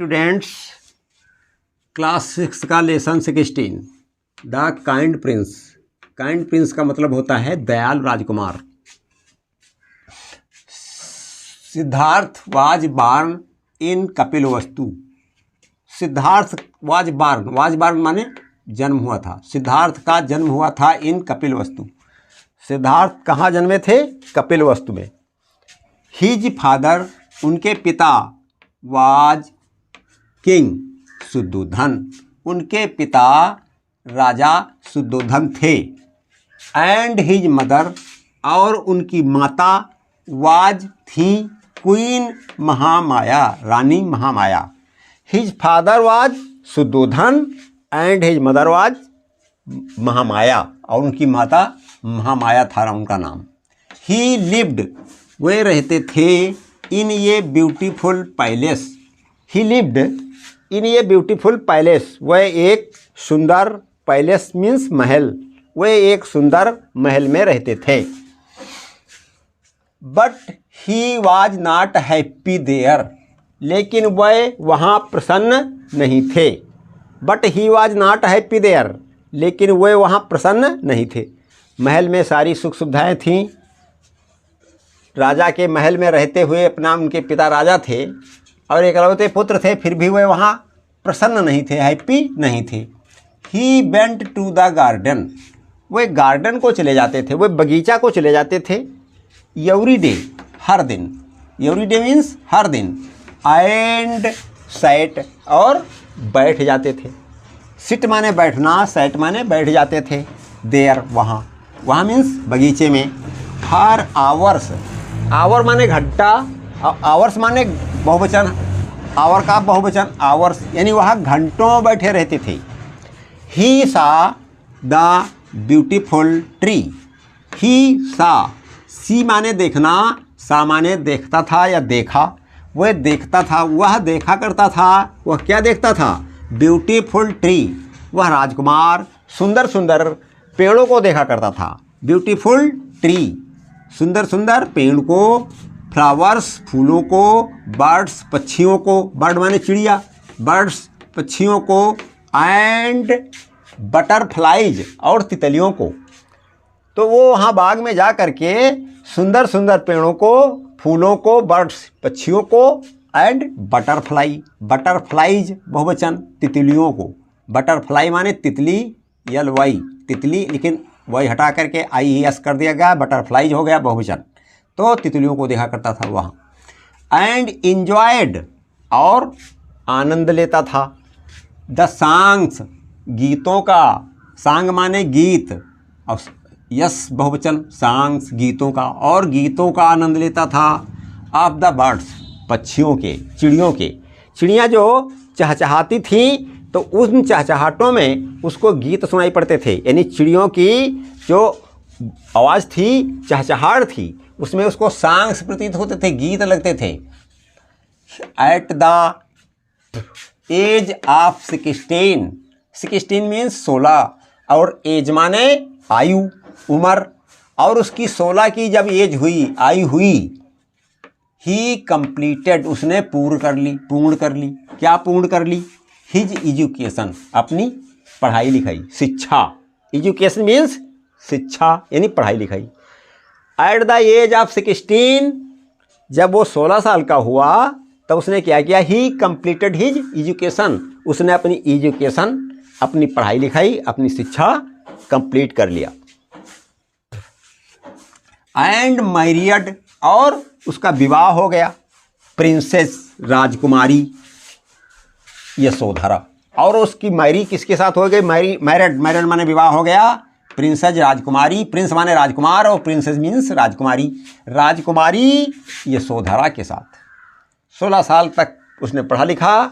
Students, class 6 का lesson 16 the kind prince. Kind prince का मतलब होता है दयाल राजकुमार। Siddhartha was born in Kapilavastu. Siddhartha was born माने जन्म हुआ था। सिद्धार्थ का जन्म हुआ था इन कपिलवस्तु। सिद्धार्थ कहाँ जन्मे थे? कपिलवस्तु में। हिज फादर, उनके पिता, वाज किंग, शुद्धोधन, उनके पिता राजा शुद्धोधन थे। एंड हिज मदर, और उनकी माता वाज थी क्वीन महामाया, रानी Mahamaya. His father was Shuddhodana and his mother was Mahamaya, और उनकी माता महामाया था उनका नाम। ही लिव्ड, वे रहते थे इन ये beautiful palace. He lived in ये ब्यूटीफुल पैलेस, वह एक सुंदर पैलेस मीन्स महल, वे एक सुंदर महल में रहते थे। But he was not happy there, लेकिन वह वहाँ प्रसन्न नहीं थे। But he was not happy there, लेकिन वे वहाँ प्रसन्न नहीं थे। महल में सारी सुख सुविधाएँ थीं। राजा के महल में रहते हुए अपना, उनके पिता राजा थे और एकलौते पुत्र थे, फिर भी वे वहाँ प्रसन्न नहीं थे, हैप्पी नहीं थे। He went to the garden, वे गार्डन को चले जाते थे, वे बगीचा को चले जाते थे। एवरी डे, हर दिन, एवरी डे मीन्स हर दिन। एंड सैट, और बैठ जाते थे। सिट माने बैठना, सैट माने बैठ जाते थे। देयर, वहाँ, वहाँ मीन्स बगीचे में। हर आवर्स, आवर माने घंटा, आवर्स माने बहुवचन, आवर का बहुवचन आवर्स, यानी वहाँ घंटों बैठे रहते थे। ही सा द ब्यूटीफुल ट्री। ही सा, सी माने देखना, सा माने देखता था या देखा। वह देखता था, वह देखा करता था। वह क्या देखता था? ब्यूटीफुल ट्री, वह राजकुमार सुंदर सुंदर पेड़ों को देखा करता था। ब्यूटीफुल ट्री, सुंदर सुंदर पेड़ को, फ्लावर्स फूलों को, बर्ड्स पक्षियों को, बर्ड माने चिड़िया, बर्ड्स पक्षियों को, एंड बटरफ्लाइज, और तितलियों को। तो वो वहाँ बाग में जा कर के सुंदर सुंदर पेड़ों को, फूलों को, बर्ड्स पक्षियों को, एंड बटरफ्लाई, बटरफ्लाइज बहुवचन, तितलियों को। बटरफ्लाई माने तितली, यल वाई तितली, लेकिन वही हटा करके IES कर दिया गया, बटरफ्लाइज हो गया बहुवचन। तो तितलियों को देखा करता था वहाँ। एंड इंजॉयड, और आनंद लेता था। द सॉन्ग्स, गीतों का, सांग माने गीत, और यस बहुवचन, सॉन्ग्स गीतों का, और गीतों का आनंद लेता था। ऑफ द बर्ड्स, पक्षियों के, चिड़ियों के। चिड़ियाँ जो चहचहाती थी तो उन चहचहाटों में उसको गीत सुनाई पड़ते थे, यानी चिड़ियों की जो आवाज़ थी, चहचहाट थी, उसमें उसको सॉन्ग्स प्रतीत होते थे, गीत लगते थे। At the age of 16, 16 means 16, और एज माने आयु, उम्र, और उसकी 16 की जब एज हुई, आयु हुई, ही कंप्लीटेड, उसने पूर्ण कर ली। क्या पूर्ण कर ली? हिज एजुकेशन, अपनी पढ़ाई लिखाई, शिक्षा। एजुकेशन मीन्स शिक्षा, यानी पढ़ाई लिखाई। एट द एज ऑफ 16, जब वो 16 साल का हुआ तब उसने क्या किया? ही कंप्लीटेड हिज एजुकेशन, उसने अपनी एजुकेशन, अपनी पढ़ाई लिखाई, अपनी शिक्षा कंप्लीट कर लिया। एंड मैरियड, और उसका विवाह हो गया। प्रिंसेस, राजकुमारी यशोधरा, और उसकी मैरी किसके साथ हो गई? मैरिड माने विवाह हो गया। प्रिंसेस राजकुमारी, प्रिंस माने राजकुमार, और प्रिंसेस मीन्स राजकुमारी, राजकुमारी यशोधरा के साथ 16 साल तक उसने पढ़ा लिखा,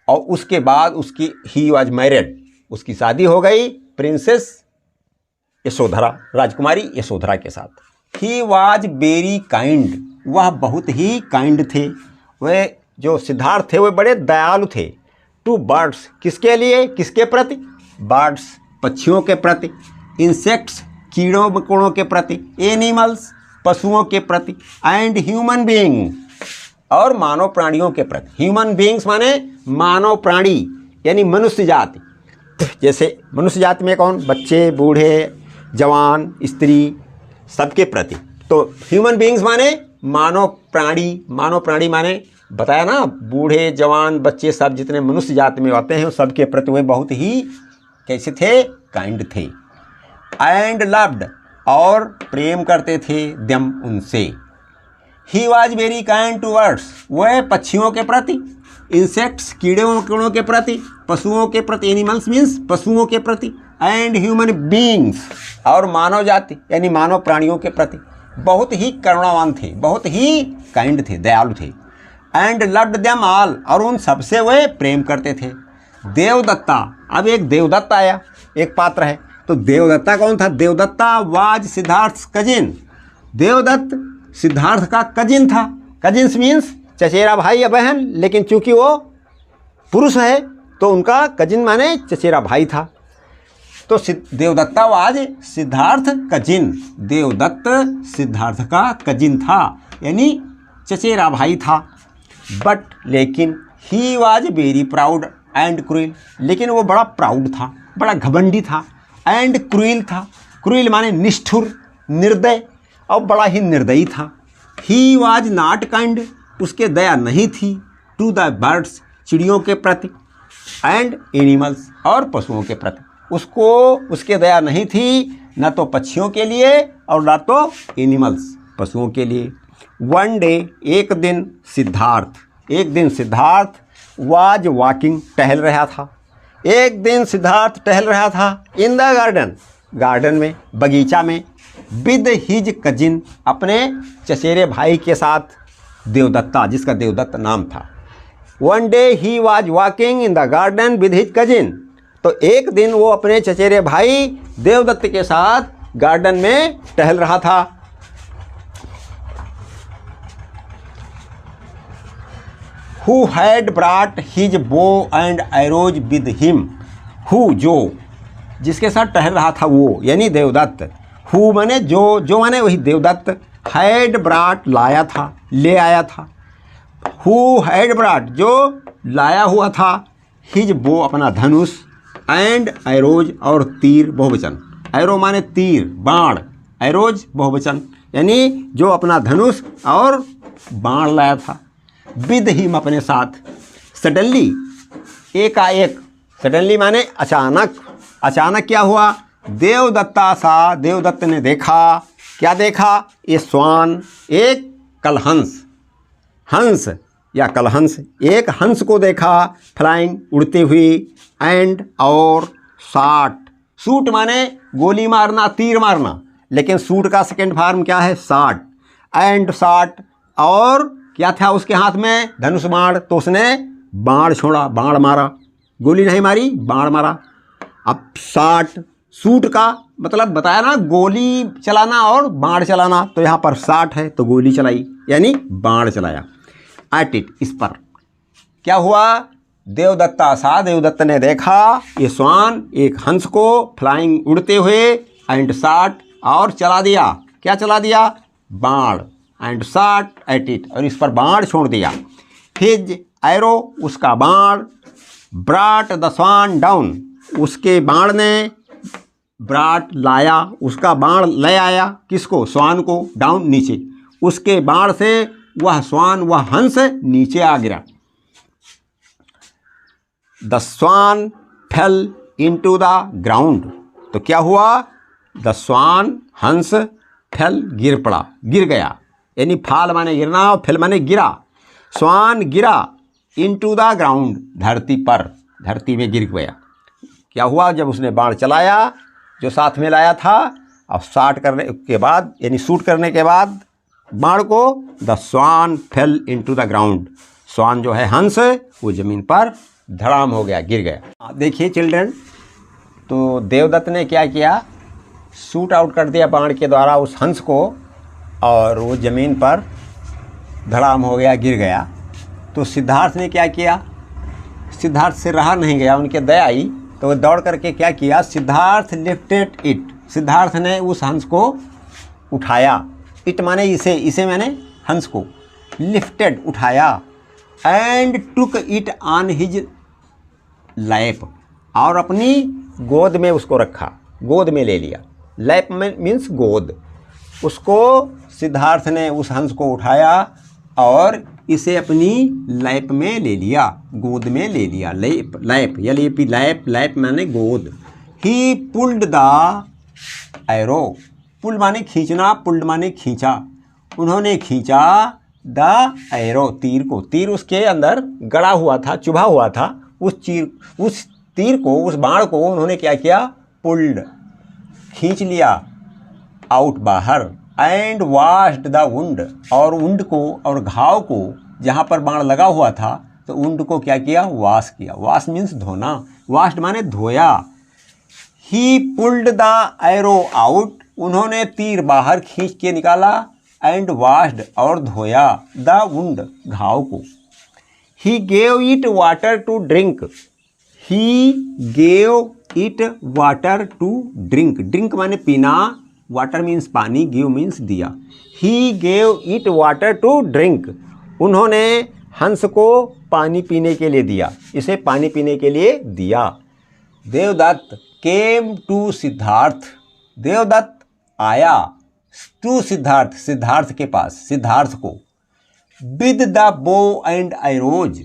और उसके बाद उसकी ही वाज मैरिड, उसकी शादी हो गई प्रिंसेस यशोधरा, राजकुमारी यशोधरा के साथ। ही वाज वेरी काइंड, वह बहुत ही काइंड थे। वह जो सिद्धार्थ थे वे बड़े दयालु थे। टू बर्ड्स, किसके लिए, किसके प्रति? बर्ड्स, पक्षियों के प्रति। इंसेक्ट्स, कीड़ों मकोड़ों के प्रति। एनिमल्स, पशुओं के प्रति। एंड ह्यूमन बीइंग, और मानव प्राणियों के प्रति। ह्यूमन बीइंग्स माने मानव प्राणी यानी मनुष्य जाति। जैसे मनुष्य जाति में कौन? बच्चे, बूढ़े, जवान, स्त्री, सबके प्रति। तो ह्यूमन बीइंग्स माने मानव प्राणी। मानव प्राणी माने बताया ना, बूढ़े, जवान, बच्चे, सब जितने मनुष्य जाति में आते हैं सबके प्रति वे बहुत ही कैसे थे? काइंड थे। एंड लव्ड और प्रेम करते थे देम उनसे। He was very kind to birds वह पक्षियों के प्रति, इंसेक्ट्स कीड़े मकोड़ों के प्रति, पशुओं के प्रति, एनिमल्स मीन्स पशुओं के प्रति, एंड ह्यूमन बीइंग्स और मानव जाति यानी मानव प्राणियों के प्रति बहुत ही करुणावान थे, बहुत ही काइंड थे, दयालु थे। एंड लव्ड देम ऑल और उन सबसे वे प्रेम करते थे। देवदत्ता, अब एक देवदत्ता आया, एक पात्र है। तो देवदत्ता कौन था? Devadatta was Siddhartha cousin. देवदत्त सिद्धार्थ का कजिन था। कजिन्स मीन्स चचेरा भाई या बहन, लेकिन चूंकि वो पुरुष है तो उनका कजिन माने चचेरा भाई था। तो देवदत्ता वाज सिद्धार्थ कजिन। देवदत्त सिद्धार्थ का कजिन था यानी चचेरा भाई था। बट लेकिन he was very proud and cruel, लेकिन वो बड़ा प्राउड था, बड़ा घमंडी था। एंड क्रूइल था, क्रूइल माने निष्ठुर, निर्दय और बड़ा ही निर्दयी था। ही वाज नॉट काइंड, उसके दया नहीं थी। टू द बर्ड्स, चिड़ियों के प्रति, एंड एनिमल्स और पशुओं के प्रति उसको उसके दया नहीं थी, न तो पक्षियों के लिए और न तो एनिमल्स पशुओं के लिए। वन डे, एक दिन सिद्धार्थ वाज वॉकिंग, टहल रहा था। एक दिन सिद्धार्थ टहल रहा था इन द गार्डन में, बगीचा में, विद हिज कजिन, अपने चचेरे भाई के साथ, देवदत्ता, जिसका देवदत्त नाम था। One day he was walking in the garden with his cousin, तो एक दिन वो अपने चचेरे भाई देवदत्त के साथ गार्डन में टहल रहा था। Who had brought his bow and arrows with him? Who, जो, जिसके साथ टहल रहा था वो यानी देवदत्त। Who माने जो माने वही देवदत्त। had brought लाया था, ले आया था। Who had brought जो लाया हुआ था, his bow अपना धनुष, and arrows और तीर बहुवचन। एरो माने तीर, बाण, arrows बहुवचन यानी जो अपना धनुष और बाण लाया था। विद हिम अपने साथ। सडनली, एकाएक, सडनली माने अचानक। अचानक क्या हुआ? देवदत्त ने देखा, क्या देखा? ये स्वान, एक कलहंस, हंस या कलहंस, एक हंस को देखा, फ्लाइंग, उड़ते हुए, एंड और शूट माने गोली मारना, तीर मारना, लेकिन शूट का सेकेंड फॉर्म क्या है? शॉट। एंड शॉट और क्या था उसके हाथ में? धनुष बाण, तो उसने बाण छोड़ा, बाण मारा, गोली नहीं मारी, बाण मारा। अब शूट का मतलब बताया ना, गोली चलाना और बाण चलाना, तो यहाँ पर शॉट है तो गोली चलाई यानी बाण चलाया। एट इट, इस पर क्या हुआ? देवदत्त ने देखा ये स्वान, एक हंस को, फ्लाइंग, उड़ते हुए, एंड शॉट और चला दिया, क्या चला दिया? बाण। एंड शॉट एट इट और इस पर बाण छोड़ दिया। हिज एरो, उसका बाण, ब्राट द स्वान डाउन, उसके बाण ने, ब्राट लाया, उसका बाण ले आया, किसको? स्वान को, डाउन नीचे, उसके बाण से वह स्वान, वह हंस नीचे आ गिरा। The swan fell into the ground, तो क्या हुआ? द स्वान, हंस, फेल, गिर पड़ा, गिर गया यानी फाल माने गिरना और फेल माने गिरा। स्वान गिरा इनटू द ग्राउंड, धरती पर, धरती में गिर गया। क्या हुआ? जब उसने बाण चलाया जो साथ में लाया था, और शॉट करने के बाद यानी शूट करने के बाद बाण को, the swan fell into the ground, swan जो है हंस, वो ज़मीन पर धड़ाम हो गया, गिर गया। देखिए चिल्ड्रन, तो देवदत्त ने क्या किया? शूट आउट कर दिया बाण के द्वारा उस हंस को, और वो ज़मीन पर धड़ाम हो गया, गिर गया। तो सिद्धार्थ ने क्या किया? सिद्धार्थ से रहा नहीं गया, उनके दया आई तो वो दौड़ करके क्या किया? सिद्धार्थ लिफ्टेड इट, सिद्धार्थ ने उस हंस को उठाया। इट माने इसे, इसे मैंने हंस को, लिफ्टेड उठाया, and took it on his lap, और अपनी गोद में उसको रखा, गोद में ले लिया। लैप में मीन्स गोद। उसको सिद्धार्थ ने उस हंस को उठाया और इसे अपनी लैप में ले लिया, गोद में ले लिया। Lap, lap LAP, lap, lap माने गोद। ही पुल्ड द एरो, पुल माने खींचना, पुल्ड माने खींचा। उन्होंने खींचा द एरो, तीर को। तीर उसके अंदर गड़ा हुआ था, चुभा हुआ था। उस तीर को, उस बाण को उन्होंने क्या किया? पुल्ड, खींच लिया आउट, बाहर। एंड वाश्ड द वुंड, और वुंड को और घाव को, जहाँ पर बाण लगा हुआ था तो वुंड को क्या किया? वाश किया। वाश मीन्स धोना, वाश्ड माने धोया। ही पुल्ड द एरो आउट, उन्होंने तीर बाहर खींच के निकाला। एंड वाश्ड, और धोया द वुंड, घाव को। He gave it water to drink, he gave it water to drink. Drink माने पीना, वाटर मीन्स पानी, गिव मीन्स दिया। He gave it water to drink, उन्होंने हंस को पानी पीने के लिए दिया, इसे पानी पीने के लिए दिया। देवदत्त केम टू सिद्धार्थ, देवदत्त आया टू सिद्धार्थ, सिद्धार्थ के पास, सिद्धार्थ को। With the bow and arrows,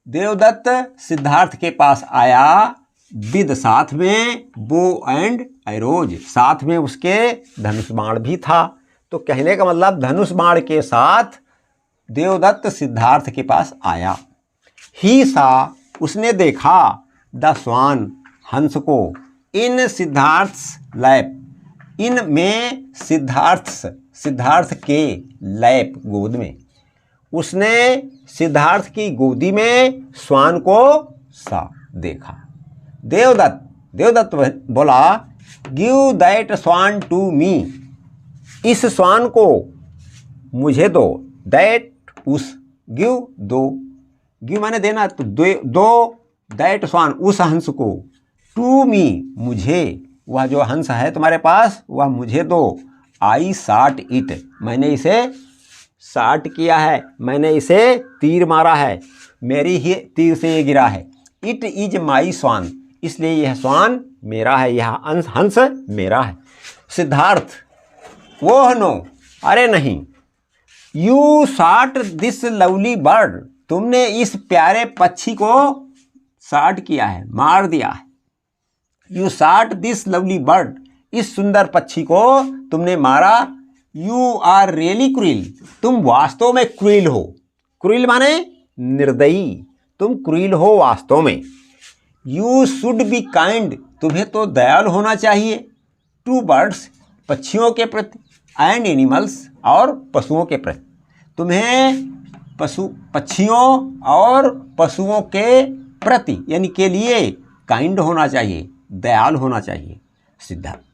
Devadatta Siddhartha के पास आया विद, साथ में, बो एंड एरोज, साथ में उसके धनुष बाण भी था। तो कहने का मतलब धनुष बाण के साथ देवदत्त सिद्धार्थ के पास आया। ही सा, उसने देखा, द स्वान, हंस को, इन सिद्धार्थ्स लैप, इन में सिद्धार्थ के लैप, गोद में। उसने सिद्धार्थ की गोदी में स्वान को सा देखा। देवदत्त बोला, give that swan to me, इस स्वान को मुझे दो। दैट, उस, गिव, दो, गिव माने देना, तो दो दैट स्वान, उस हंस को, टू मी, मुझे, वह जो हंस है तुम्हारे पास वह मुझे दो। आई साट इट, मैंने इसे साट किया है, मैंने इसे तीर मारा है, मेरी ही तीर से ये गिरा है। इट इज माई स्वान, इसलिए यह स्वान मेरा है, यह हंस मेरा है। सिद्धार्थ, वो नो, अरे नहीं। यू साट दिस लवली बर्ड, तुमने इस प्यारे पक्षी को साट किया है, मार दिया है। यू साट दिस लवली बर्ड, इस सुंदर पक्षी को तुमने मारा। यू आर रियली क्रूइल, तुम वास्तव में क्रूइल हो। क्रूइल माने निर्दयी, तुम क्रूइल हो वास्तव में। यू शुड बी काइंड, तुम्हें तो दयालु होना चाहिए। टू बर्ड्स, पक्षियों के प्रति, एंड एनिमल्स, और पशुओं के प्रति। तुम्हें पक्षियों और पशुओं के प्रति यानी के लिए काइंड होना चाहिए, दयालु होना चाहिए।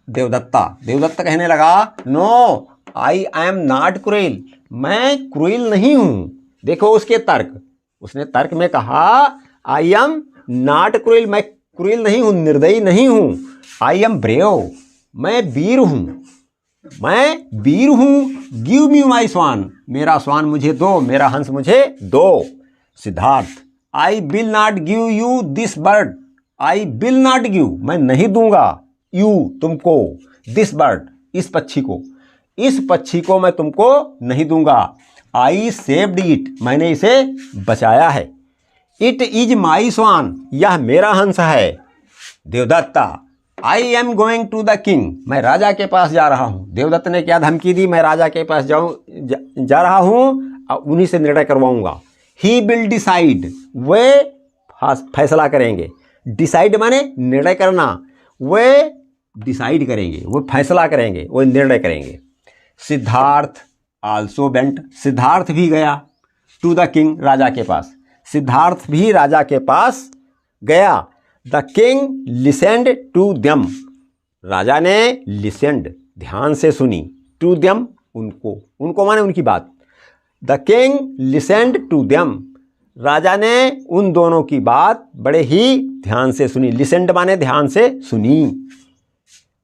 देवदत्त कहने लगा, नो आई एम नॉट क्रूइल, मैं क्रूइल नहीं हूँ। देखो उसके तर्क, उसने तर्क में कहा आई एम नॉट क्रूइल, मैं क्रूइल नहीं हूँ, निर्दयी नहीं हूँ। आई एम ब्रेव, मैं वीर हूँ, मैं वीर हूँ। गिव मी माई स्वान, मेरा स्वान मुझे दो, मेरा हंस मुझे दो। Siddharth, I will not give you this bird, I will not give, मैं नहीं दूंगा, यू, तुमको, दिस बर्ड, इस पक्षी को, इस पक्षी को मैं तुमको नहीं दूंगा। आई सेव्ड इट, मैंने इसे बचाया है। इट इज माई स्वान, यह मेरा हंस है। Devadatta, I am going to the king, मैं राजा के पास जा रहा हूँ। देवदत्त ने क्या धमकी दी? मैं राजा के पास जा रहा हूँ, उन्हीं से निर्णय करवाऊंगा। ही विल डिसाइड, वे फैसला करेंगे। डिसाइड माने निर्णय करना, वे डिसाइड करेंगे, वो फैसला करेंगे, वो निर्णय करेंगे। सिद्धार्थ आल्सो वेंट, सिद्धार्थ भी गया टू द किंग, राजा के पास। सिद्धार्थ भी राजा के पास गया। The king listened to them, राजा ने लिसेंड, ध्यान से सुनी, टू देम, उनको, उनको माने उनकी बात। The king listened to them, राजा ने उन दोनों की बात बड़े ही ध्यान से सुनी। लिसेंड माने ध्यान से सुनी।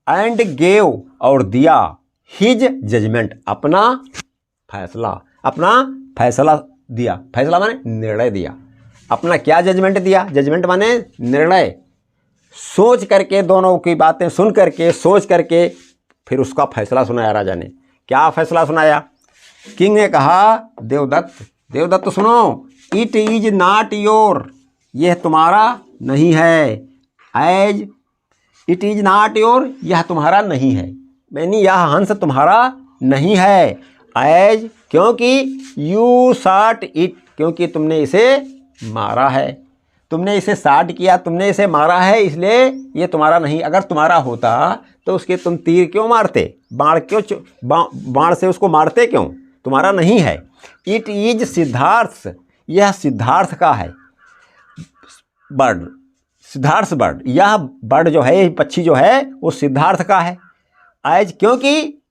एंड गेव, और दिया, हिज जजमेंट, अपना फैसला, अपना फैसला दिया। फैसला माने निर्णय दिया। अपना क्या जजमेंट दिया? जजमेंट माने निर्णय। सोच करके, दोनों की बातें सुन करके, सोच करके फिर उसका फैसला सुनाया राजा ने। क्या फैसला सुनाया? किंग ने कहा, देवदत्त, देवदत्त सुनो, इट इज नॉट योर, यह तुम्हारा नहीं है। As it is not your, यह तुम्हारा नहीं है, यानी यह हंस तुम्हारा नहीं है। एज क्योंकि यू शॉट इट, क्योंकि तुमने इसे मारा है। तुमने इसे शॉट किया, तुमने इसे मारा है, इसलिए ये तुम्हारा नहीं। अगर तुम्हारा होता तो उसके तुम तीर क्यों मारते? बाण क्यों बाण से उसको मारते क्यों? तुम्हारा नहीं है। इट इज सिद्धार्थ, यह सिद्धार्थ का है। बर्ड, सिद्धार्थ बर्ड, यह बर्ड जो है, पक्षी जो है, वो सिद्धार्थ का है। एज क्योंकि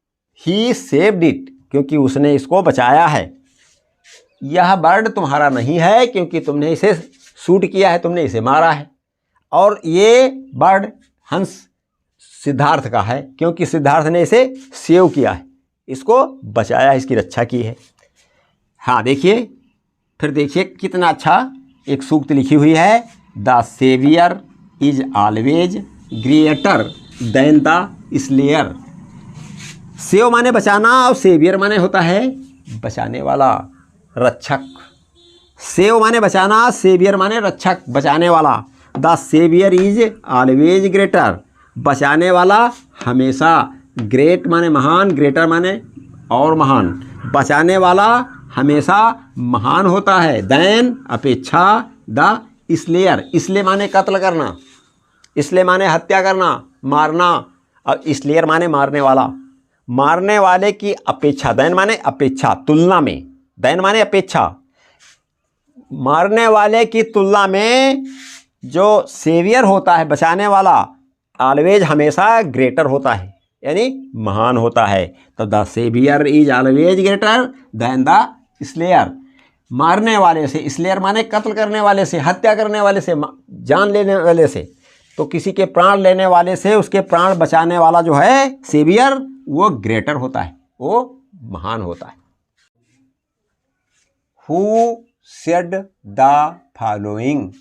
ही सेव्ड इट, क्योंकि उसने इसको बचाया है। यह बर्ड तुम्हारा नहीं है क्योंकि तुमने इसे शूट किया है, तुमने इसे मारा है। और ये बर्ड हंस सिद्धार्थ का है क्योंकि सिद्धार्थ ने इसे सेव किया है, इसको बचाया, इसकी रक्षा की है। हाँ देखिए, फिर देखिए कितना अच्छा एक सूक्त लिखी हुई है। The saviour is always greater than the slayer. Save माने बचाना और सेवियर माने होता है बचाने वाला, रक्षक। सेव माने बचाना, सेवियर माने रक्षक, बचाने वाला। The saviour is always greater, बचाने वाला हमेशा। ग्रेट माने महान, ग्रेटर माने और महान। बचाने वाला हमेशा महान होता है। देन अपेक्षा, द स्लेयर, स्ले माने कत्ल करना, स्ले माने हत्या करना, मारना, और स्लेयर माने मारने वाला। मारने वाले की अपेक्षा, दैन माने अपेक्षा, तुलना में, दैन माने अपेक्षा। मारने वाले की तुलना में जो सेवियर होता है, बचाने वाला, ऑलवेज हमेशा ग्रेटर होता है, यानी महान होता है। तो the saviour is always greater than the slayer. मारने वाले से, स्लेयर माने कत्ल करने वाले से, हत्या करने वाले से, जान लेने वाले से, तो किसी के प्राण लेने वाले से उसके प्राण बचाने वाला जो है सेवियर, वो ग्रेटर होता है, वो महान होता है। हु सेड द फॉलोइंग,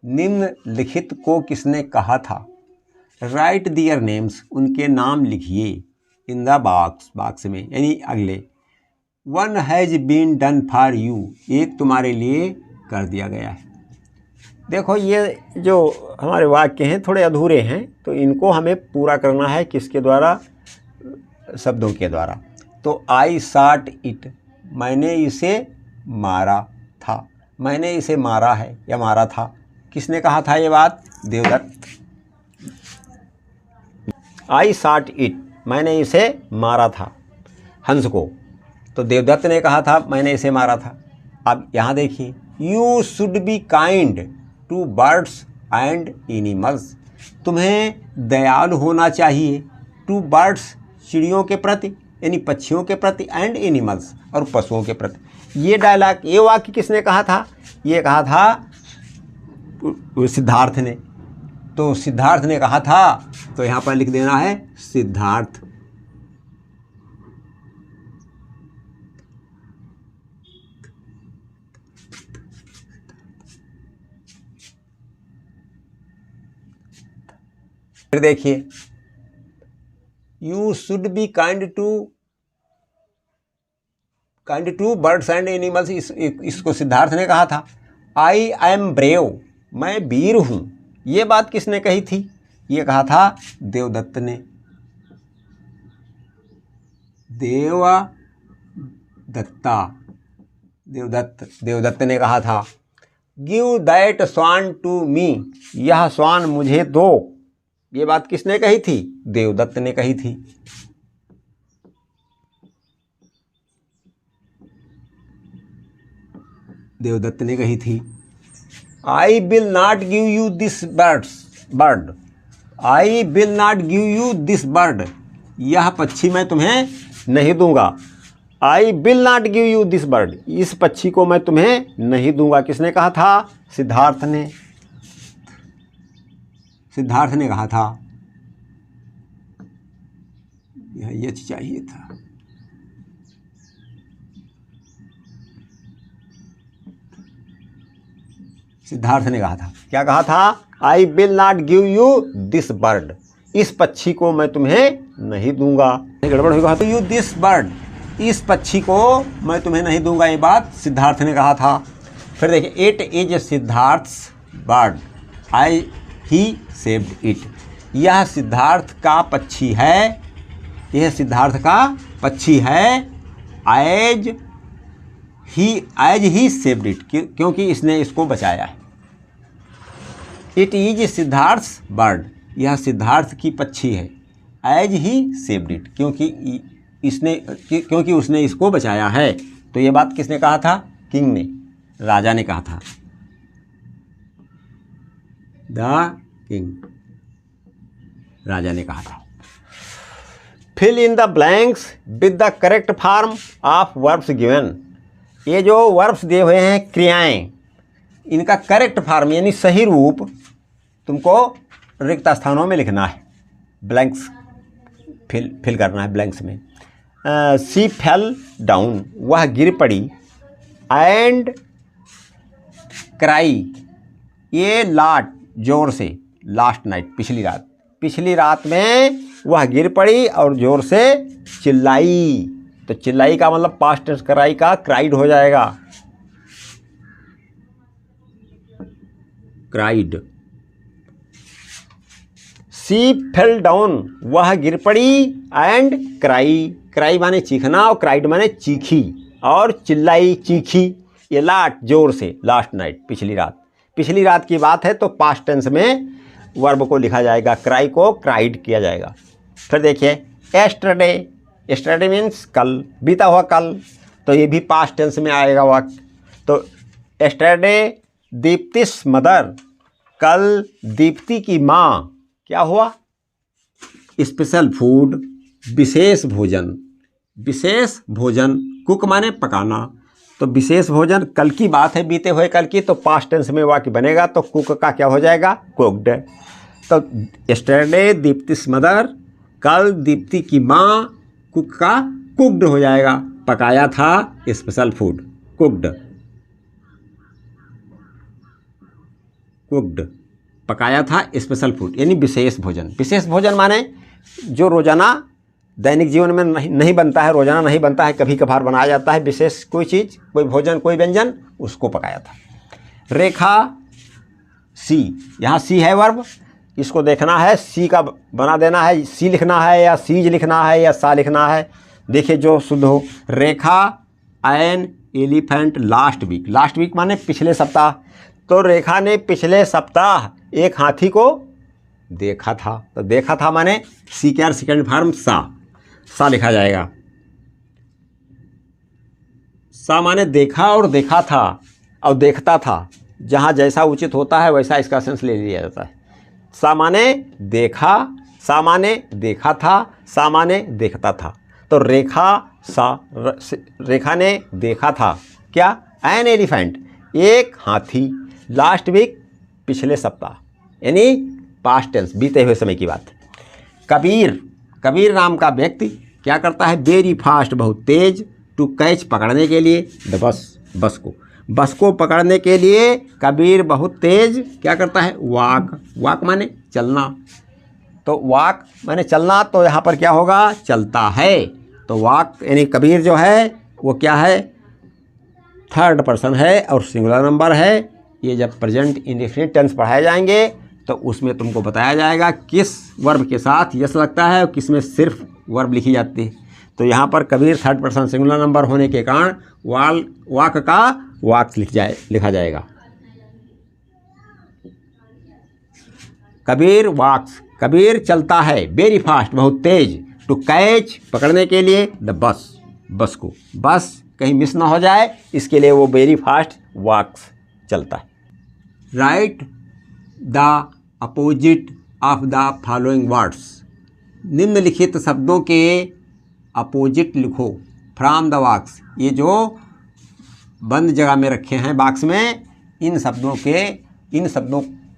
निम्नलिखित को किसने कहा था? राइट दियर नेम्स, उनके नाम लिखिए। इन द बॉक्स, बॉक्स में यानी अगले। One has been done for you, एक तुम्हारे लिए कर दिया गया है। देखो ये जो हमारे वाक्य हैं थोड़े अधूरे हैं, तो इनको हमें पूरा करना है किसके द्वारा? शब्दों के द्वारा। तो आई शॉट इट, मैंने इसे मारा था। मैंने इसे मारा है या मारा था, किसने कहा था ये बात? देवदत्त। आई शॉट इट, मैंने इसे मारा था, हंस को, तो देवदत्त ने कहा था मैंने इसे मारा था। अब यहाँ देखिए, you should be kind to birds and animals, तुम्हें दयालु होना चाहिए। टू बर्ड्स, चिड़ियों के प्रति, यानी पक्षियों के प्रति, एंड एनिमल्स, और पशुओं के प्रति। ये डायलॉग, ये वाक्य किसने कहा था? ये कहा था सिद्धार्थ ने। तो सिद्धार्थ ने कहा था, तो यहाँ पर लिख देना है सिद्धार्थ। फिर देखिए, you should be kind to birds and animals, इसको सिद्धार्थ ने कहा था। आई एम ब्रेव, मैं वीर हूँ, ये बात किसने कही थी? ये कहा था देवदत्त ने। देवदत्त ने कहा था। Give that swan to me, यह स्वान मुझे दो, ये बात किसने कही थी? देवदत्त ने कही थी। देवदत्त ने कही थी। I will not give you this bird, I will not give you this bird, यह पक्षी मैं तुम्हें नहीं दूंगा। I will not give you this bird, इस पक्षी को मैं तुम्हें नहीं दूंगा, किसने कहा था? सिद्धार्थ ने। सिद्धार्थ ने कहा था। यह चाहिए था। सिद्धार्थ ने कहा था, क्या कहा था? I will not give you this bird, इस पक्षी को मैं तुम्हें नहीं दूंगा। गड़बड़ हो गया तो यू दिस बर्ड, इस पक्षी को मैं तुम्हें नहीं दूंगा, ये बात सिद्धार्थ ने कहा था। फिर देखिए, it is Siddhartha's bird I he saved it, यह सिद्धार्थ का पक्षी है, यह सिद्धार्थ का पक्षी है। एज ही सेव्ड इट, क्योंकि इसने इसको बचाया है। इट इज सिद्धार्थ्स बर्ड, यह सिद्धार्थ की पक्षी है। एज ही सेव्ड इट, क्योंकि उसने इसको बचाया है। तो ये बात किसने कहा था? किंग ने, राजा ने कहा था। द किंग, राजा ने कहा था। Fill in the blanks with the correct form of verbs given, ये जो वर्ब्स दिए हुए हैं क्रियाएं, इनका करेक्ट फॉर्म यानी सही रूप तुमको रिक्त स्थानों में लिखना है। ब्लैंक्स फिल करना है ब्लैंक्स में। सी फेल डाउन, वह गिर पड़ी। एंड क्राई, ये लाट जोर से, लास्ट नाइट, पिछली रात में वह गिर पड़ी और जोर से चिल्लाई। तो चिल्लाई का मतलब पास्ट टेंस क्राई का क्राइड हो जाएगा, क्राइड। सी फेल डाउन, वह गिर पड़ी। एंड क्राई माने चीखना और क्राइड माने चीखी, और चिल्लाई, चीखी। ये लाट जोर से, लास्ट नाइट, पिछली रात की बात है तो पास्ट टेंस में वर्ब को लिखा जाएगा, क्राई को क्राइड किया जाएगा। फिर देखिए, एस्टरडे मीन्स कल, बीता हुआ कल, तो ये भी पास्ट टेंस में आएगा वाक्य। तो एस्टरडे दीप्तिस मदर, कल दीप्ति की माँ क्या हुआ? स्पेशल फूड, विशेष भोजन, कुक माने पकाना। तो विशेष भोजन कल की बात है, बीते हुए कल की, तो पास्ट टेंस में वाक्य बनेगा, तो कुक का क्या हो जाएगा? कुक्ड। तो एस्टरडे दीप्तिस मदर, कल दीप्ति की माँ, कुक का कुक्ड हो जाएगा, पकाया था स्पेशल फूड, कुक्ड, पकाया था स्पेशल फूड यानी विशेष भोजन माने जो रोजाना दैनिक जीवन में नहीं बनता है, रोजाना नहीं बनता है, कभी कभार बनाया जाता है, विशेष कोई चीज़, कोई भोजन, कोई व्यंजन, उसको पकाया था। रेखा सी, यहाँ सी है वर्ब, इसको देखना है, सी का बना देना है, सी लिखना है या सीज लिखना है या सा लिखना है, देखिए जो शुद्ध हो। रेखा एन एलिफेंट लास्ट वीक माने पिछले सप्ताह। तो रेखा ने पिछले सप्ताह एक हाथी को देखा था, तो देखा था माने सी के सेकंड फॉर्म सा लिखा जाएगा। सा माने देखा और देखा था और देखता था, जहाँ जैसा उचित होता है वैसा इसका सेंस ले लिया जाता है। सा माने देखा, सा माने देखा था, सा माने देखता था। तो रेखा ने देखा था क्या? एन एलिफेंट, एक हाथी, लास्ट वीक पिछले सप्ताह, यानी पास्ट टेंस, बीते हुए समय की बात। कबीर नाम का व्यक्ति क्या करता है? वेरी फास्ट, बहुत तेज, टू कैच, पकड़ने के लिए, द बस को पकड़ने के लिए कबीर बहुत तेज क्या करता है? वॉक माने चलना, तो वॉक माने चलना, तो यहाँ पर क्या होगा? चलता है। तो वॉक यानी कबीर जो है वो क्या है? थर्ड पर्सन है और सिंगुलर नंबर है। ये जब प्रेजेंट इंडेफिनिट टेंस पढ़ाए जाएंगे तो उसमें तुमको बताया जाएगा किस वर्ब के साथ यस लगता है और किस में सिर्फ वर्ब लिखी जाती है। तो यहाँ पर Kabir third person singular number होने के कारण वॉक का वॉक्स लिखा जाएगा। कबीर वॉक्स, कबीर चलता है, वेरी फास्ट, बहुत तेज, टू कैच, पकड़ने के लिए, द बस को, बस कहीं मिस ना हो जाए इसके लिए वो वेरी फास्ट वॉक्स चलता है। Right the opposite of the following words, निम्नलिखित शब्दों के अपोजिट लिखो फ्रॉम द बॉक्स। ये जो बंद जगह में रखे हैं बॉक्स में, इन शब्दों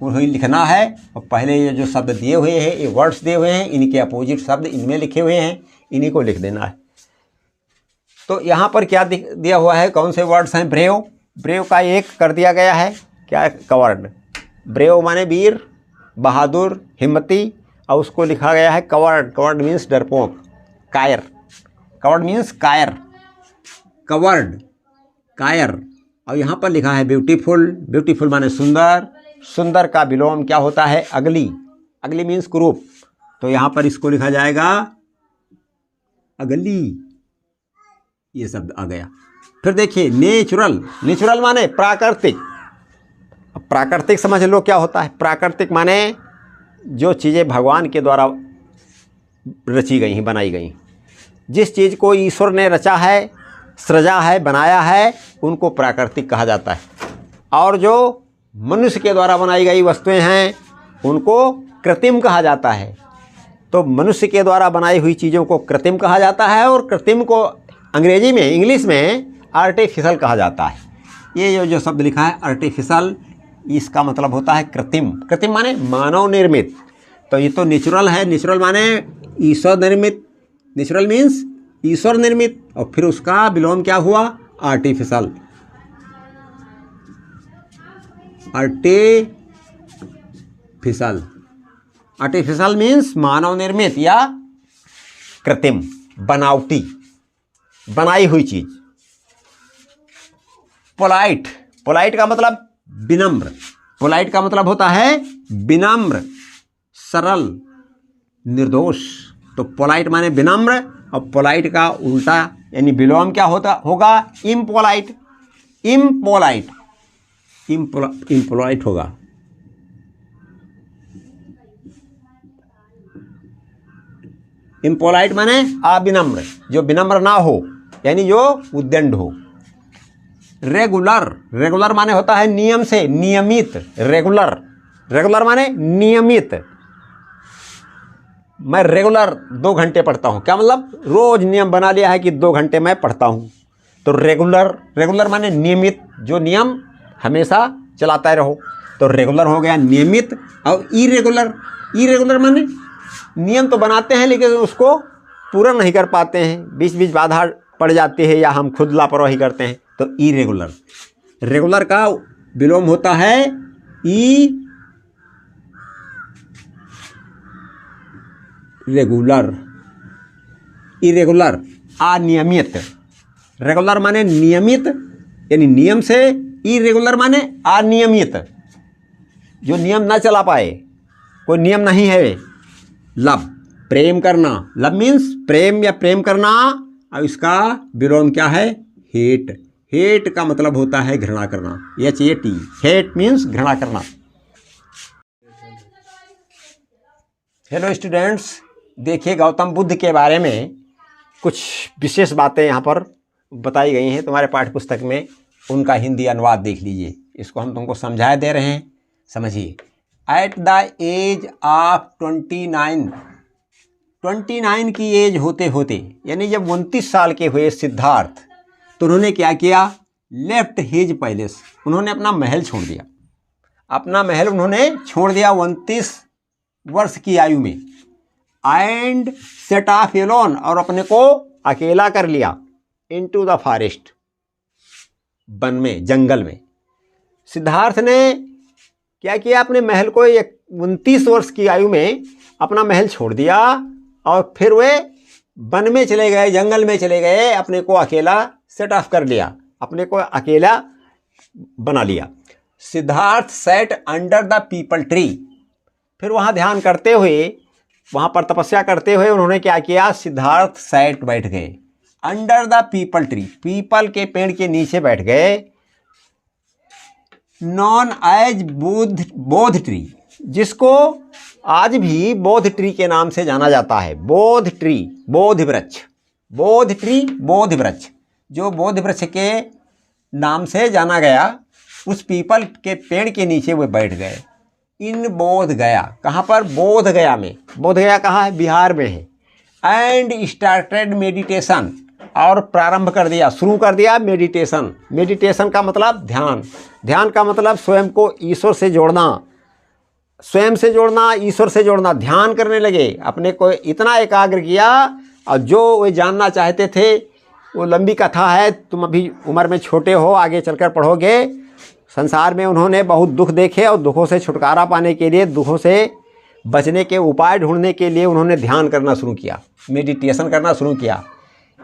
को ही लिखना है। और पहले ये जो शब्द दिए हुए हैं, ये वर्ड्स दिए हुए हैं, इनके अपोजिट शब्द इनमें लिखे हुए हैं, इन्हीं को लिख देना है। तो यहाँ पर क्या दिया हुआ है? कौन से वर्ड्स हैं? ब्रेव का एक कर दिया गया है, क्या है? कवर्ड। ब्रेव माने वीर, बहादुर, हिम्मती, और उसको लिखा गया है कवर्ड। कवर्ड मीन्स डरपोक, कायर। कवर्ड मीन्स कायर, कवर्ड, कायर। और यहाँ पर लिखा है ब्यूटीफुल। ब्यूटीफुल माने सुंदर। सुंदर का विलोम क्या होता है? अगली। अगली मीन्स कुरूप। तो यहाँ पर इसको लिखा जाएगा अगली, ये शब्द आ गया। फिर देखिए नेचुरल। नेचुरल माने प्राकृतिक। अब प्राकृतिक समझ लो क्या होता है। प्राकृतिक माने जो चीज़ें भगवान के द्वारा रची गई हैं, बनाई गई। जिस चीज़ को ईश्वर ने रचा है, सृजा है, बनाया है, उनको प्राकृतिक कहा जाता है। और जो मनुष्य के द्वारा बनाई गई वस्तुएं हैं उनको कृत्रिम कहा जाता है। तो मनुष्य के द्वारा बनाई हुई चीज़ों को कृत्रिम कहा जाता है, और कृत्रिम को अंग्रेजी में, इंग्लिश में आर्टिफिशियल कहा जाता है। ये जो शब्द लिखा है आर्टिफिशियल, इसका मतलब होता है कृत्रिम। कृत्रिम माने मानव निर्मित। तो ये तो नेचुरल है। नेचुरल माने ईश्वर निर्मित। नेचुरल मीन्स ईश्वर निर्मित, और फिर उसका विलोम क्या हुआ? आर्टिफिशियल। आर्टिफिशियल। आर्टिफिशियल मीन्स मानव निर्मित या कृत्रिम, बनावटी, बनाई हुई चीज। पोलाइट। पोलाइट का मतलब विनम्र। पोलाइट का मतलब होता है विनम्र, सरल, निर्दोष। तो पोलाइट माने विनम्र, और पोलाइट का उल्टा यानी विलोम क्या होगा? इम्पोलाइट। इम्पोलाइट, इम्पोलाइट होगा। इम्पोलाइट माने अविनम्र, जो विनम्र ना हो, यानी जो उद्दंड हो। रेगुलर। रेगुलर माने होता है नियम से, नियमित। रेगुलर। रेगुलर माने नियमित। मैं रेगुलर 2 घंटे पढ़ता हूँ, क्या मतलब? रोज नियम बना लिया है कि 2 घंटे मैं पढ़ता हूँ। तो रेगुलर। रेगुलर माने नियमित, जो नियम हमेशा चलाता रहो। तो रेगुलर हो गया नियमित। और इरेगुलर। इरेगुलर माने नियम तो बनाते हैं लेकिन उसको पूरा नहीं कर पाते हैं, बीच बीच बाधा पड़ जाती है, या हम खुद लापरवाही करते हैं। तो इरेगुलर। रेगुलर का विलोम होता है रेगुलर। इरेगुलर अनियमित। रेगुलर माने नियमित यानी नियम से। इरेगुलर माने अनियमित, जो नियम ना चला पाए, कोई नियम नहीं है। लव, प्रेम करना। लव मीन्स प्रेम या प्रेम करना, और इसका विलोम क्या है? हेट। हेट का मतलब होता है घृणा करना। HAT। हेट मीन्स घृणा करना। हेलो स्टूडेंट्स, देखिए गौतम बुद्ध के बारे में कुछ विशेष बातें यहाँ पर बताई गई हैं तुम्हारे पाठ्य पुस्तक में। उनका हिंदी अनुवाद देख लीजिए। इसको हम तुमको समझाए दे रहे हैं, समझिए। एट द एज ऑफ 29 की एज होते होते, यानी जब 29 साल के हुए सिद्धार्थ, तो उन्होंने क्या किया? Left his palace. उन्होंने अपना महल छोड़ दिया। अपना महल उन्होंने छोड़ दिया 29 वर्ष की आयु में। एंड सेट ऑफ एलोन, और अपने को अकेला कर लिया। इनटू द फॉरेस्ट, वन में, जंगल में। सिद्धार्थ ने क्या किया? अपने महल को 29 वर्ष की आयु में अपना महल छोड़ दिया, और फिर वे वन में चले गए, जंगल में चले गए। अपने को अकेला सेट ऑफ कर लिया, अपने को अकेला बना लिया। Siddharth set under the people tree. फिर वहाँ ध्यान करते हुए, वहाँ पर तपस्या करते हुए उन्होंने क्या किया? सिद्धार्थ सेट बैठ गए under the people tree. People के पेड़ के नीचे बैठ गए। नॉन एज बोध ट्री, जिसको आज भी बोध ट्री के नाम से जाना जाता है। बोध ट्री, बोध वृक्ष। बोध ट्री, बोध वृक्ष, जो बोध वृक्ष के नाम से जाना गया, उस पीपल के पेड़ के नीचे वे बैठ गए। इन बोध गया, कहाँ पर? बोध गया में। बोध गया कहाँ है? बिहार में है। एंड स्टार्टेड मेडिटेशन, और प्रारंभ कर दिया, शुरू कर दिया मेडिटेशन। मेडिटेशन का मतलब ध्यान। ध्यान का मतलब स्वयं को ईश्वर से जोड़ना, स्वयं से जोड़ना, ईश्वर से जोड़ना। ध्यान करने लगे, अपने को इतना एकाग्र किया, और जो वे जानना चाहते थे, वो लंबी कथा है, तुम अभी उम्र में छोटे हो, आगे चलकर पढ़ोगे। संसार में उन्होंने बहुत दुख देखे और दुखों से छुटकारा पाने के लिए, दुखों से बचने के उपाय ढूंढने के लिए उन्होंने ध्यान करना शुरू किया, मेडिटेशन करना शुरू किया।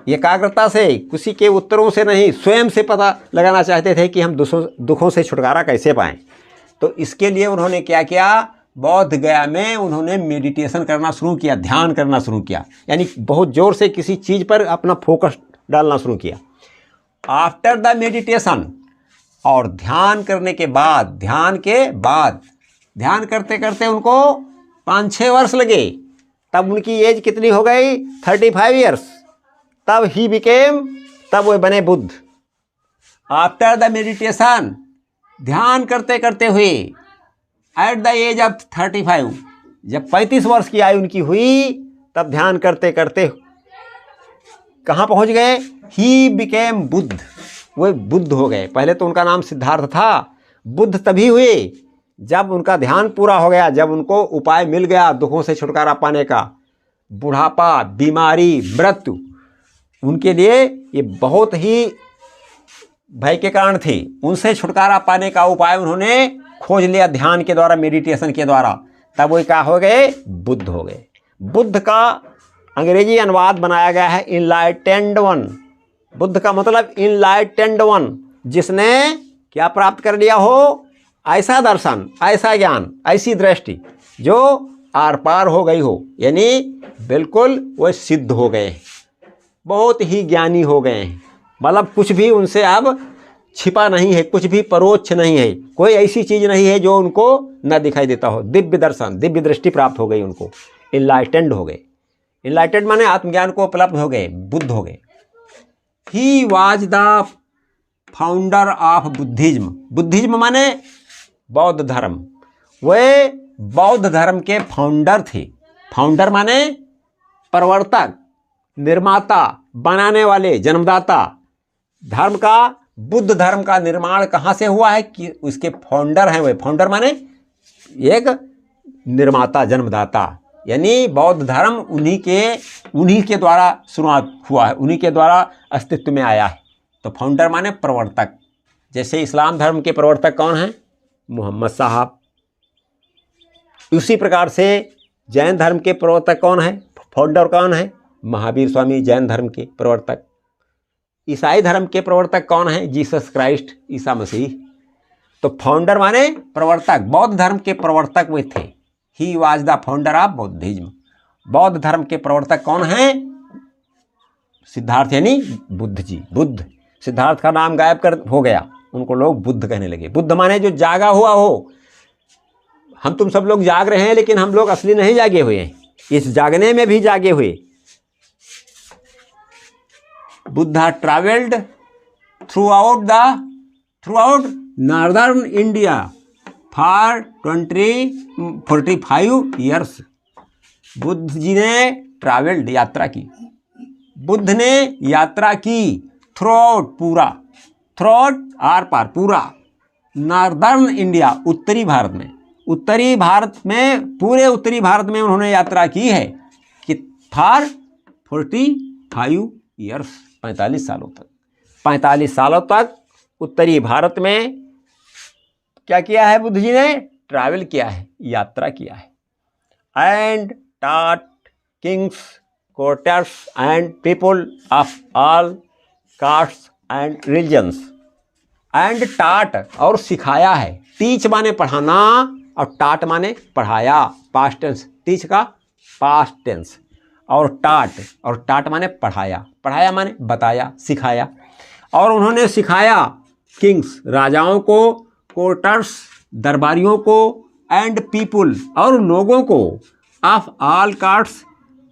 एकाग्रता से, किसी के उत्तरों से नहीं, स्वयं से पता लगाना चाहते थे कि हम दुखों से छुटकारा कैसे पाएं। तो इसके लिए उन्होंने क्या किया, बौद्ध गया में उन्होंने मेडिटेशन करना शुरू किया, ध्यान करना शुरू किया, यानी बहुत ज़ोर से किसी चीज़ पर अपना फोकस डालना शुरू किया। आफ्टर द मेडिटेशन, और ध्यान करने के बाद, ध्यान करते करते उनको 5-6 वर्ष लगे। तब उनकी एज कितनी हो गई, 35 ईयर्स। तब वो बने बुद्ध। आफ्टर द मेडिटेशन, ध्यान करते करते हुए, एट द एज ऑफ 35, जब 35 वर्ष की आयु उनकी हुई, तब ध्यान करते करते कहाँ पहुँच गए, ही बिकेम बुद्ध, वो बुद्ध हो गए। पहले तो उनका नाम सिद्धार्थ था। बुद्ध तभी हुए जब उनका ध्यान पूरा हो गया, जब उनको उपाय मिल गया दुखों से छुटकारा पाने का। बुढ़ापा, बीमारी, मृत्यु उनके लिए ये बहुत ही भय के कारण थे। उनसे छुटकारा पाने का उपाय उन्होंने खोज लिया ध्यान के द्वारा, मेडिटेशन के द्वारा। तब वो क्या हो गए, बुद्ध हो गए। बुद्ध का अंग्रेजी अनुवाद बनाया गया है इनलाइटेंड वन। बुद्ध का मतलब इनलाइटेंड वन, जिसने क्या प्राप्त कर लिया हो, ऐसा दर्शन, ऐसा ज्ञान, ऐसी दृष्टि जो आर पार हो गई हो, यानी बिल्कुल वो सिद्ध हो गए, बहुत ही ज्ञानी हो गए हैं। मतलब कुछ भी उनसे अब छिपा नहीं है, कुछ भी परोक्ष नहीं है, कोई ऐसी चीज़ नहीं है जो उनको न दिखाई देता हो। दिव्य दर्शन, दिव्य दृष्टि प्राप्त हो गई उनको, इनलाइटेंड हो गए। इनलाइटेंड माने आत्मज्ञान को उपलब्ध हो गए, बुद्ध हो गए। He was the founder of Buddhism. Buddhism माने बौद्ध धर्म। वे बौद्ध धर्म के फाउंडर थे। फाउंडर माने प्रवर्तक, निर्माता, बनाने वाले, जन्मदाता। धर्म का, बुद्ध धर्म का निर्माण कहाँ से हुआ है कि उसके फाउंडर हैं वे। फाउंडर माने एक निर्माता, जन्मदाता, यानी बौद्ध धर्म उन्हीं के द्वारा शुरुआत हुआ है, उन्हीं के द्वारा अस्तित्व में आया है। तो फाउंडर माने प्रवर्तक। जैसे इस्लाम धर्म के प्रवर्तक कौन हैं, मोहम्मद साहब। उसी प्रकार से जैन धर्म के प्रवर्तक कौन है, फाउंडर कौन है, महावीर स्वामी, जैन धर्म के प्रवर्तक। ईसाई धर्म के प्रवर्तक कौन है, जीसस क्राइस्ट, ईसा मसीह। तो फाउंडर माने प्रवर्तक, बौद्ध धर्म के प्रवर्तक वे थे। He was the founder of Buddhism. बौद्ध धर्म के प्रवर्तक कौन हैं, सिद्धार्थ, यानी बुद्ध जी। बुद्ध, सिद्धार्थ का नाम गायब कर हो गया, उनको लोग बुद्ध कहने लगे। बुद्ध माने जो जागा हुआ हो। हम तुम सब लोग जाग रहे हैं, लेकिन हम लोग असली नहीं जागे हुए हैं, इस जागने में भी जागे हुए। Buddha travelled throughout northern India for 45 years. Buddha ji ने ट्रैवल्ड, यात्रा की। बुद्ध ने यात्रा की थ्रू आउट, पूरा, थ्रू आउट, आर पार, पूरा, नॉर्दर्न इंडिया, उत्तरी भारत में। उत्तरी भारत में, पूरे उत्तरी भारत में उन्होंने यात्रा की है कि फॉर 45 ईयर्स, 45 सालों तक। 45 सालों तक उत्तरी भारत में क्या किया है बुद्ध जी ने, ट्रैवल किया है, यात्रा किया है। And taught Kings, कोर्टर्स and people of all castes and religions. And टाट, और सिखाया है। टीच माने पढ़ाना और टाट माने पढ़ाया, पास्ट टेंस। टीच का पास्ट टेंस, और टाट माने पढ़ाया। पढ़ाया माने बताया, सिखाया। और उन्होंने सिखाया किंग्स, राजाओं को, कोर्टर्स, दरबारियों को, एंड पीपुल, और लोगों को, ऑफ ऑल कास्ट्स,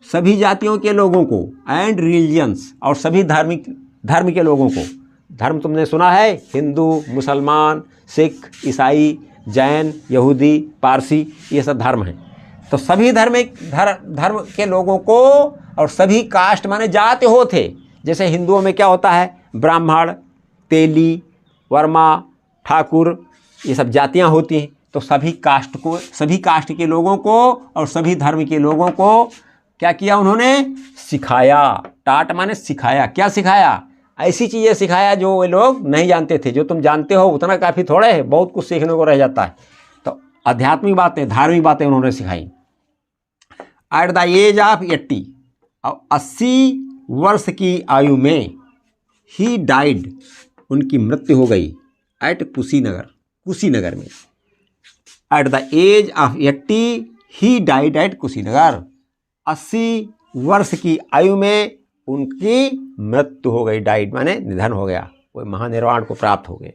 सभी जातियों के लोगों को, एंड रिलीजन्स, और सभी धर्म के लोगों को। धर्म तुमने सुना है, हिंदू, मुसलमान, सिख, ईसाई, जैन, यहूदी, पारसी, ये सब धर्म हैं। तो सभी धर्म के लोगों को, और सभी कास्ट माने जाति होते। जैसे हिंदुओं में क्या होता है, ब्राह्मण, तेली, वर्मा, ठाकुर, ये सब जातियां होती हैं। तो सभी कास्ट को, सभी कास्ट के लोगों को और सभी धर्म के लोगों को क्या किया उन्होंने, सिखाया। टाट माने सिखाया। क्या सिखाया, ऐसी चीज़ें सिखाया जो वे लोग नहीं जानते थे। जो तुम जानते हो उतना काफ़ी थोड़ा है, बहुत कुछ सीखने को रह जाता है। तो आध्यात्मिक बातें, धार्मिक बातें उन्होंने सिखाई। एट द एज ऑफ 80, 80 वर्ष की आयु में, ही डाइड, उनकी मृत्यु हो गई, एट कुशीनगर में। At the age of 80 he died at Kushinagar, 80 वर्ष की आयु में उनकी मृत्यु हो गई। डाइड माने निधन हो गया, वो महानिर्वाण को प्राप्त हो गए।